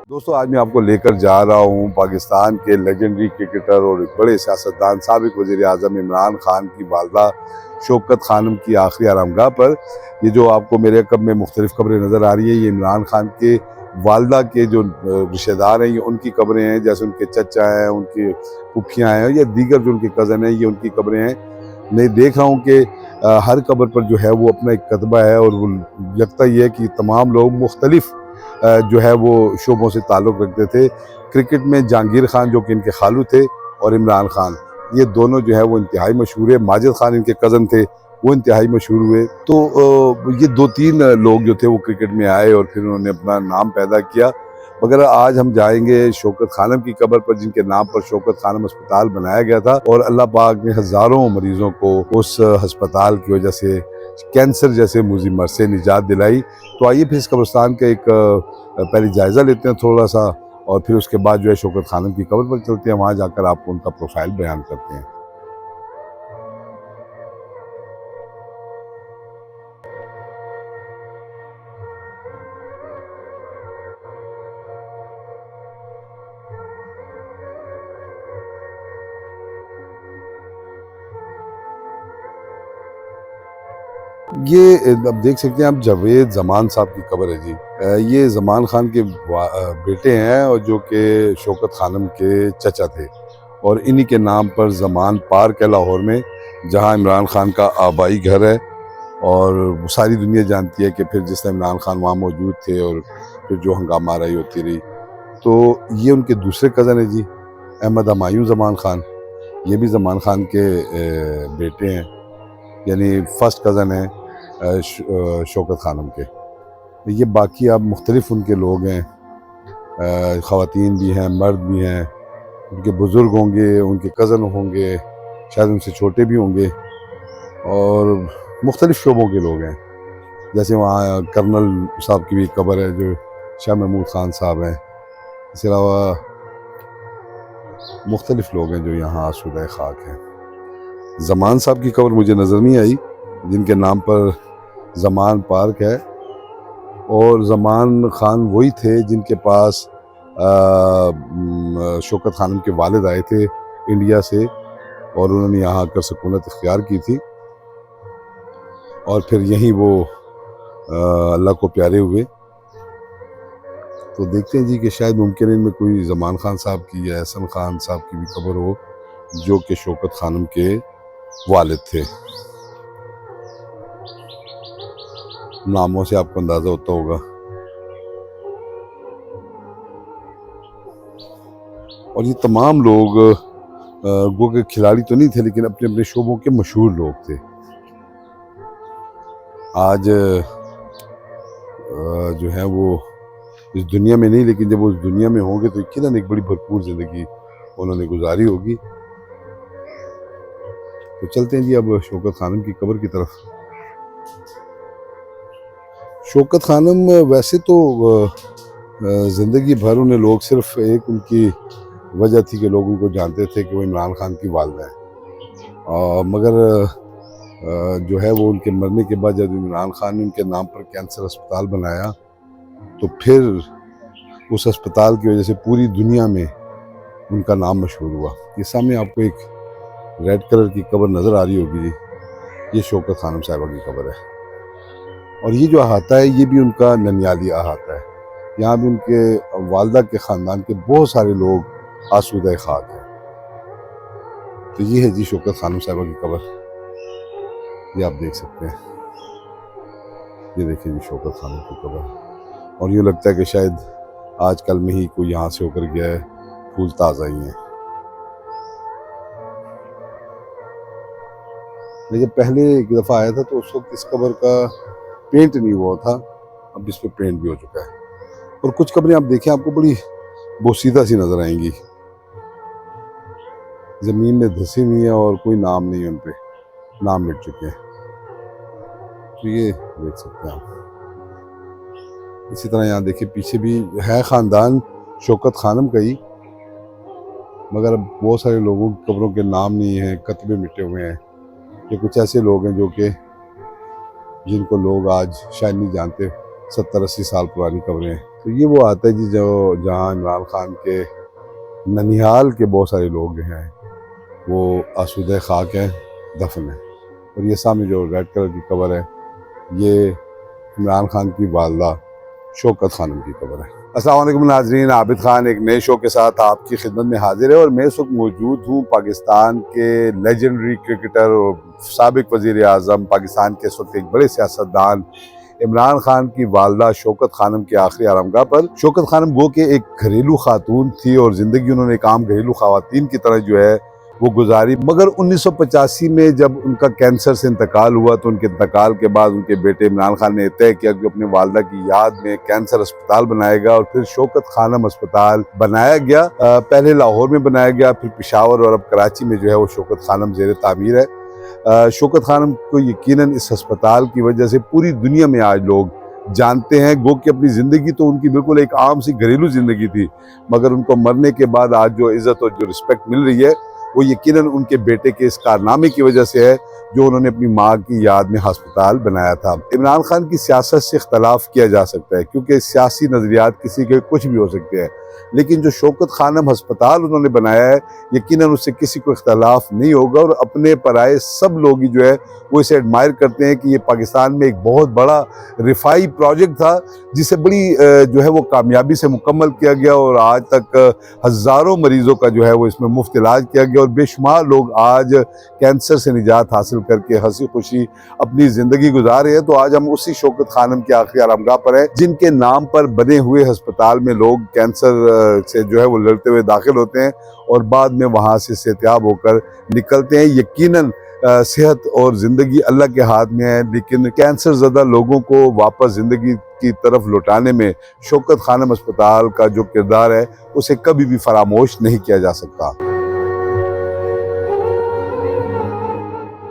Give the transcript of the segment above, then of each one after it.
دوستو آج میں آپ کو لے کر جا رہا ہوں پاکستان کے لیجنڈری کرکٹر اور بڑے سیاستدان سابق وزیر اعظم عمران خان کی والدہ شوکت خانم کی آخری آرامگاہ پر۔ یہ جو آپ کو میرے کب میں مختلف قبریں نظر آ رہی ہیں، یہ عمران خان کے والدہ کے جو رشتہ دار ہیں، یہ ان کی قبریں ہیں، جیسے ان کے چچا ہیں، ان کی پھوپھیاں ہیں یا دیگر جو ان کے کزن ہیں، یہ ان کی قبریں ہیں۔ میں دیکھ رہا ہوں کہ ہر قبر پر جو ہے وہ اپنا ایک کتبہ ہے، اور وہ یکتا یہ ہے کہ تمام لوگ مختلف جو ہے وہ شعبوں سے تعلق رکھتے تھے۔ کرکٹ میں جہانگیر خان جو کہ ان کے خالو تھے، اور عمران خان، یہ دونوں جو ہے وہ انتہائی مشہور ہے۔ ماجد خان ان کے کزن تھے، وہ انتہائی مشہور ہوئے۔ تو یہ دو تین لوگ جو تھے وہ کرکٹ میں آئے اور پھر انہوں نے اپنا نام پیدا کیا۔ مگر آج ہم جائیں گے شوکت خانم کی قبر پر، جن کے نام پر شوکت خانم ہسپتال بنایا گیا تھا، اور اللہ پاک نے ہزاروں مریضوں کو اس ہسپتال کی وجہ سے کینسر جیسے موذی مرض سے نجات دلائی۔ تو آئیے پھر اس قبرستان کا ایک پہلے جائزہ لیتے ہیں تھوڑا سا، اور پھر اس کے بعد جو ہے شوکت خانم کی قبر پر چلتے ہیں، وہاں جا کر آپ کو ان کا پروفائل بیان کرتے ہیں۔ یہ اب دیکھ سکتے ہیں آپ، جاوید زمان صاحب کی قبر ہے جی۔ یہ زمان خان کے بیٹے ہیں، اور جو کہ شوکت خانم کے چچا تھے، اور انہی کے نام پر زمان پارک ہے لاہور میں، جہاں عمران خان کا آبائی گھر ہے۔ اور ساری دنیا جانتی ہے کہ پھر جس طرح عمران خان وہاں موجود تھے، اور پھر جو ہنگامہ آرائی ہوتی رہی، تو یہ ان کے دوسرے کزن ہیں جی، احمد ہمایوں زمان خان۔ یہ بھی زمان خان کے بیٹے ہیں، یعنی فرسٹ کزن ہیں شوکت خانم کے۔ یہ باقی اب مختلف ان کے لوگ ہیں، خواتین بھی ہیں، مرد بھی ہیں، ان کے بزرگ ہوں گے، ان کے کزن ہوں گے، شاید ان سے چھوٹے بھی ہوں گے، اور مختلف شعبوں کے لوگ ہیں۔ جیسے وہاں کرنل صاحب کی بھی قبر ہے، جو شاہ محمود خان صاحب ہیں۔ اس کے علاوہ مختلف لوگ ہیں جو یہاں آسودہ خاک ہیں۔ زمان صاحب کی قبر مجھے نظر نہیں آئی، جن کے نام پر زمان پارک ہے۔ اور زمان خان وہی تھے جن کے پاس شوکت خانم کے والد آئے تھے انڈیا سے، اور انہوں نے یہاں آ کر سکونت اختیار کی تھی، اور پھر یہیں وہ اللہ کو پیارے ہوئے۔ تو دیکھتے ہیں جی کہ شاید ممکن ہے ان میں کوئی زمان خان صاحب کی یا احسن خان صاحب کی بھی قبر ہو، جو کہ شوکت خانم کے والد تھے۔ ناموں سے آپ کو اندازہ ہوتا ہوگا۔ اور یہ تمام لوگ گو کہ کھلاڑی تو نہیں تھے، لیکن اپنے اپنے شعبوں کے مشہور لوگ تھے۔ آج جو ہے وہ اس دنیا میں نہیں، لیکن جب وہ اس دنیا میں ہوں گے تو یقیناً ایک بڑی بھرپور زندگی انہوں نے گزاری ہوگی۔ تو چلتے ہیں جی اب شوکت خانم کی قبر کی طرف۔ شوکت خانم ویسے تو زندگی بھر انہیں لوگ صرف ایک ان کی وجہ تھی کہ لوگ ان کو جانتے تھے کہ وہ عمران خان کی والدہ ہیں، مگر جو ہے وہ ان کے مرنے کے بعد جب عمران خان نے ان کے نام پر کینسر ہسپتال بنایا، تو پھر اس ہسپتال کی وجہ سے پوری دنیا میں ان کا نام مشہور ہوا۔ یہ سامنے آپ کو ایک ریڈ کلر کی قبر نظر آ رہی ہوگی جی، یہ شوکت خانم صاحبہ کی قبر ہے۔ اور یہ جو احاطہ ہے، یہ بھی ان کا ننیالی احاطہ ہے۔ یہاں بھی ان کے والدہ کے خاندان کے بہت سارے لوگ آسودہ خاک ہیں۔ تو یہ ہے جی شوکت خانم صاحبہ کی قبر، یہ آپ دیکھ سکتے ہیں۔ یہ دیکھیں جی شوکت خانم کی قبر، اور یوں لگتا ہے کہ شاید آج کل میں ہی کوئی یہاں سے ہو کر گیا ہے، پھول تازہ ہی ہیں۔ میں جب پہلے ایک دفعہ آیا تھا تو اس وقت اس قبر کا پینٹ نہیں ہوا تھا، اب اس پہ پینٹ بھی ہو چکا ہے۔ اور کچھ قبریں آپ دیکھیں، آپ کو بڑی بوسیدہ سی نظر آئیں گی، زمین میں دھسی ہوئی ہیں اور کوئی نام نہیں ہے ان پہ، نام مٹ چکے ہیں۔ تو یہ دیکھ سکتے ہیں آپ۔ اسی طرح یہاں دیکھیں پیچھے بھی ہے خاندان شوکت خانم کا ہی، مگر اب بہت سارے لوگوں کی قبروں کے نام نہیں ہیں، کتبے مٹے ہوئے ہیں۔ یہ کچھ ایسے لوگ ہیں جو کہ جن کو لوگ آج شاید نہیں جانتے، 70-80 سال پرانی قبریں ہیں۔ تو یہ وہ آتا ہے جی جو جہاں عمران خان کے ننیہال کے بہت سارے لوگ جو ہیں وہ آسودہ خاک ہیں، دفن ہیں۔ اور یہ سامنے جو ریڈ کلر کی قبر ہے یہ عمران خان کی والدہ شوکت خانم کی قبر ہے۔ السلام علیکم ناظرین، عابد خان ایک نئے شو کے ساتھ آپ کی خدمت میں حاضر ہے، اور میں اس وقت موجود ہوں پاکستان کے لیجنڈری کرکٹر اور سابق وزیر اعظم پاکستان کے اس وقت ایک بڑے سیاستدان عمران خان کی والدہ شوکت خانم کے آخری آرامگاہ پر۔ شوکت خانم گو کہ ایک گھریلو خاتون تھی اور زندگی انہوں نے ایک عام گھریلو خواتین کی طرح جو ہے وہ گزاری، مگر 1985 میں جب ان کا کینسر سے انتقال ہوا تو ان کے انتقال کے بعد ان کے بیٹے عمران خان نے طے کیا کہ اپنے والدہ کی یاد میں کینسر اسپتال بنائے گا، اور پھر شوکت خانم اسپتال بنایا گیا۔ پہلے لاہور میں بنایا گیا، پھر پشاور اور اب کراچی میں جو ہے وہ شوکت خانم زیر تعمیر ہے۔ شوکت خانم کو یقیناً اس ہسپتال کی وجہ سے پوری دنیا میں آج لوگ جانتے ہیں، گو کہ اپنی زندگی تو ان کی بالکل ایک عام سی گھریلو زندگی تھی، مگر ان کو مرنے کے بعد آج جو عزت اور جو رسپیکٹ مل رہی ہے وہ یقیناً ان کے بیٹے کے اس کارنامے کی وجہ سے ہے جو انہوں نے اپنی ماں کی یاد میں ہسپتال بنایا تھا۔ عمران خان کی سیاست سے اختلاف کیا جا سکتا ہے کیونکہ سیاسی نظریات کسی کے کچھ بھی ہو سکتے ہیں، لیکن جو شوکت خانم ہسپتال انہوں نے بنایا ہے یقیناً اس سے کسی کو اختلاف نہیں ہوگا، اور اپنے پرائے سب لوگ ہی جو ہے وہ اسے ایڈمائر کرتے ہیں کہ یہ پاکستان میں ایک بہت بڑا رفائی پروجیکٹ تھا جسے بڑی جو ہے وہ کامیابی سے مکمل کیا گیا، اور آج تک ہزاروں مریضوں کا جو ہے وہ اس میں مفت علاج کیا گیا، اور بے شمار لوگ آج کینسر سے نجات حاصل کر کے ہنسی خوشی اپنی زندگی گزار رہے ہیں۔ تو آج ہم اسی شوکت خانم کے آخری آرامگاہ پر ہیں جن کے نام پر بنے ہوئے ہسپتال میں لوگ کینسر سے جو ہے وہ لڑتے ہوئے داخل ہوتے ہیں اور بعد میں وہاں سے صحتیاب ہو کر نکلتے ہیں۔ یقیناً صحت اور زندگی اللہ کے ہاتھ میں ہے، لیکن کینسر زدہ لوگوں کو واپس زندگی کی طرف لوٹانے میں شوکت خانم اسپتال کا جو کردار ہے اسے کبھی بھی فراموش نہیں کیا جا سکتا۔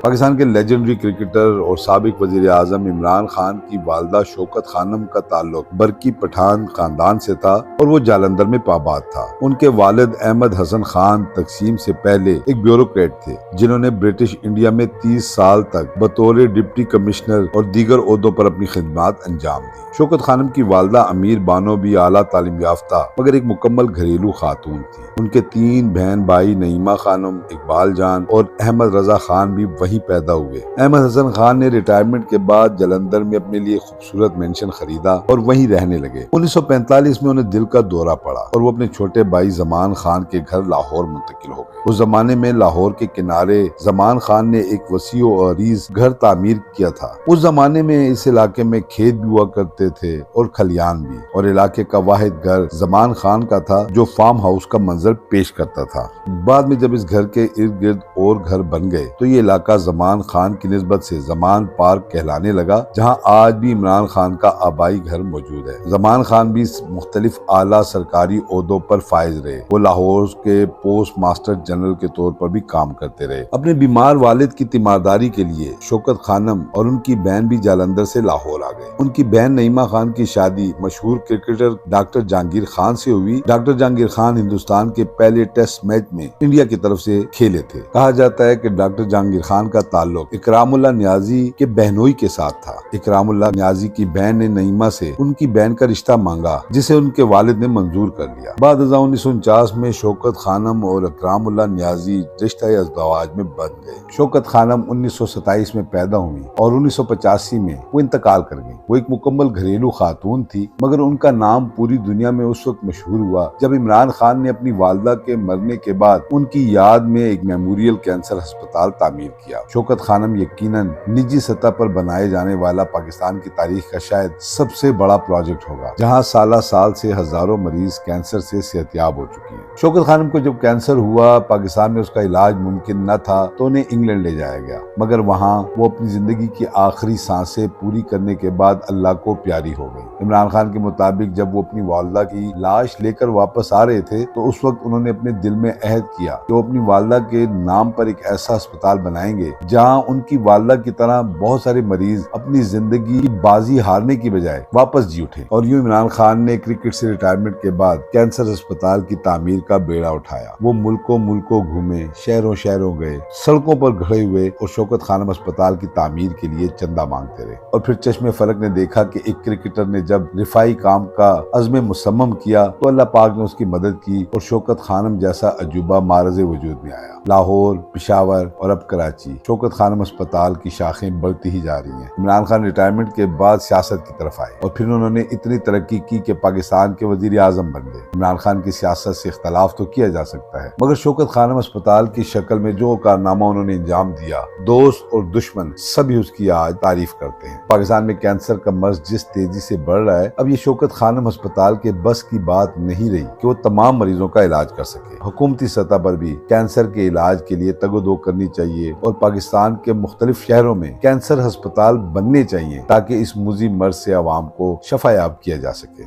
پاکستان کے لیجنڈری کرکٹر اور سابق وزیر اعظم عمران خان کی والدہ شوکت خانم کا تعلق برقی پٹھان خاندان سے تھا اور وہ جالندھر میں پاباد تھا۔ ان کے والد احمد حسن خان تقسیم سے پہلے ایک بیوروکریٹ تھے جنہوں نے برٹش انڈیا میں 30 سال تک بطور ڈپٹی کمشنر اور دیگر عہدوں پر اپنی خدمات انجام دی۔ شوکت خانم کی والدہ امیر بانو بھی اعلیٰ تعلیم یافتہ مگر ایک مکمل گھریلو خاتون تھی۔ ان کے 3 بہن بھائی نعیمہ خانم، اقبال جان اور احمد رضا خان بھی وہیں پیدا ہوئے۔ احمد حسن خان نے ریٹائرمنٹ کے بعد جلندھر میں اپنے لیے خوبصورت مینشن خریدا اور وہیں رہنے لگے۔ 1945 میں انہیں دل کا دورہ پڑا اور وہ اپنے چھوٹے بھائی زمان خان کے گھر لاہور منتقل ہو گئے۔ اس زمانے میں لاہور کے کنارے زمان خان نے ایک وسیع و عریض گھر تعمیر کیا تھا۔ اس زمانے میں اس علاقے میں کھیت بھی ہوا کرتے تھے اور کھلیان بھی، اور علاقے کا واحد گھر زمان خان کا تھا جو فارم ہاؤس کا منظر پیش کرتا تھا۔ بعد میں جب اس گھر کے ارد گرد اور گھر بن گئے تو یہ علاقہ زمان خان کی نسبت سے زمان پارک کہلانے لگا، جہاں آج بھی عمران خان کا آبائی گھر موجود ہے۔ زمان خان بھی مختلف اعلیٰ سرکاری عہدوں پر فائز رہے۔ وہ لاہور کے پوسٹ ماسٹر جنرل کے طور پر بھی کام کرتے رہے۔ اپنے بیمار والد کی تیمارداری کے لیے شوکت خانم اور ان کی بہن بھی جالندھر سے لاہور آ گئے۔ ان کی بہن نعیمہ خان کی شادی مشہور کرکٹر ڈاکٹر جہانگیر خان سے ہوئی۔ ڈاکٹر جہانگیر خان ہندوستان کے پہلے ٹیسٹ میچ میں انڈیا کی طرف سے کھیلے تھے۔ کہا جاتا ہے کہ ڈاکٹر جہانگیر خان کا تعلق اکرام اللہ نیازی کے بہنوئی کے ساتھ تھا۔ اکرام اللہ نیازی کی بہن نے نعیمہ سے ان کی بہن کا رشتہ مانگا جسے ان کے والد نے منظور کر لیا۔ بعد ازاں 1949 میں شوکت خانم اور اکرام اللہ نیازی رشتہ ازدواج میں بندھ گئے۔ شوکت خانم 1927 میں پیدا ہوئی اور 1985 میں وہ انتقال کر گئی۔ وہ ایک مکمل گھریلو خاتون تھی، مگر ان کا نام پوری دنیا میں اس وقت مشہور ہوا جب عمران خان نے اپنی والدہ کے مرنے کے بعد ان کی یاد میں ایک میموریل کینسر ہسپتال تعمیر کیا۔ شوکت خانم یقیناً نجی سطح پر بنائے جانے والا پاکستان کی تاریخ کا شاید سب سے بڑا پروجیکٹ ہوگا، جہاں سالہ سال سے ہزاروں مریض کینسر سے صحتیاب ہو چکی ہیں۔ شوکت خانم کو جب کینسر ہوا، پاکستان میں اس کا علاج ممکن نہ تھا تو انہیں انگلینڈ لے جایا گیا، مگر وہاں وہ اپنی زندگی کی آخری سانسیں پوری کرنے کے بعد اللہ کو پیاری ہو گئی۔ عمران خان کے مطابق جب وہ اپنی والدہ کی لاش لے کر واپس آ رہے تھے تو اس وقت انہوں نے اپنے دل میں عہد کیا کہ وہ اپنی والدہ کے نام پر ایک ایسا ہسپتال بنائیں گے تھے جہاں ان کی والدہ کی طرح بہت سارے مریض اپنی زندگی کی بازی ہارنے کی بجائے واپس جی اٹھے، اور یوں عمران خان نے کرکٹ سے ریٹائرمنٹ کے بعد کینسر اسپتال کی تعمیر کا بیڑا اٹھایا۔ وہ ملکوں گھومے، شہروں گئے، سڑکوں پر کھڑے ہوئے اور شوکت خانم اسپتال کی تعمیر کے لیے چندہ مانگتے رہے، اور پھر چشم فلک نے دیکھا کہ ایک کرکٹر نے جب رفائی کام کا عزم مصمم کیا تو اللہ پاک نے اس کی مدد کی اور شوکت خانم جیسا عجوبہ معرض وجود میں آیا۔ لاہور، پشاور اور اب کراچی، شوکت خانم اسپتال کی شاخیں بڑھتی ہی جا رہی ہیں۔ عمران خان ریٹائرمنٹ کے بعد سیاست کی طرف آئے اور پھر انہوں نے اتنی ترقی کی کہ پاکستان کے وزیر اعظم بن گئے۔ عمران خان کی سیاست سے اختلاف تو کیا جا سکتا ہے، مگر شوکت خانم اسپتال کی شکل میں جو کارنامہ انہوں نے انجام دیا، دوست اور دشمن سبھی اس کی آج تعریف کرتے ہیں۔ پاکستان میں کینسر کا مرض جس تیزی سے بڑھ رہا ہے، اب یہ شوکت خانم اسپتال کے بس کی بات نہیں رہی کہ وہ تمام مریضوں کا علاج کر سکے۔ حکومتی سطح پر بھی کینسر کے علاج کے لیے تگ و دو کرنی چاہیے اور پاکستان کے مختلف شہروں میں کینسر ہسپتال بننے چاہیے تاکہ اس موذی مرض سے عوام کو شفا یاب کیا جا سکے۔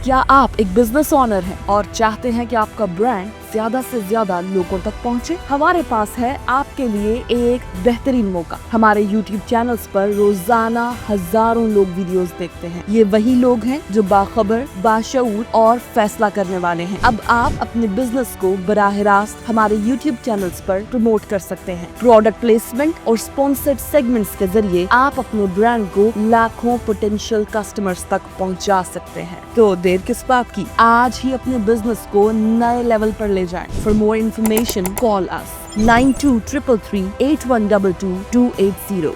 کیا آپ ایک بزنس اونر ہیں اور چاہتے ہیں کہ آپ کا برانڈ زیادہ سے زیادہ لوگوں تک پہنچے؟ ہمارے پاس ہے آپ کے لیے ایک بہترین موقع۔ ہمارے یوٹیوب چینلز پر روزانہ ہزاروں لوگ ویڈیوز دیکھتے ہیں۔ یہ وہی لوگ ہیں جو باخبر، باشعور اور فیصلہ کرنے والے ہیں۔ اب آپ اپنے بزنس کو براہ راست ہمارے یوٹیوب چینلز پر پروموٹ کر سکتے ہیں۔ پروڈکٹ پلیسمنٹ اور اسپانسرڈ سیگمنٹس کے ذریعے آپ اپنے برانڈ کو لاکھوں پوٹینشیل کسٹمرز تک پہنچا سکتے ہیں۔ تو دیر کس بات کی، آج ہی اپنے بزنس کو نئے لیول پر لے جائیں۔ For more information, call us 923338122280.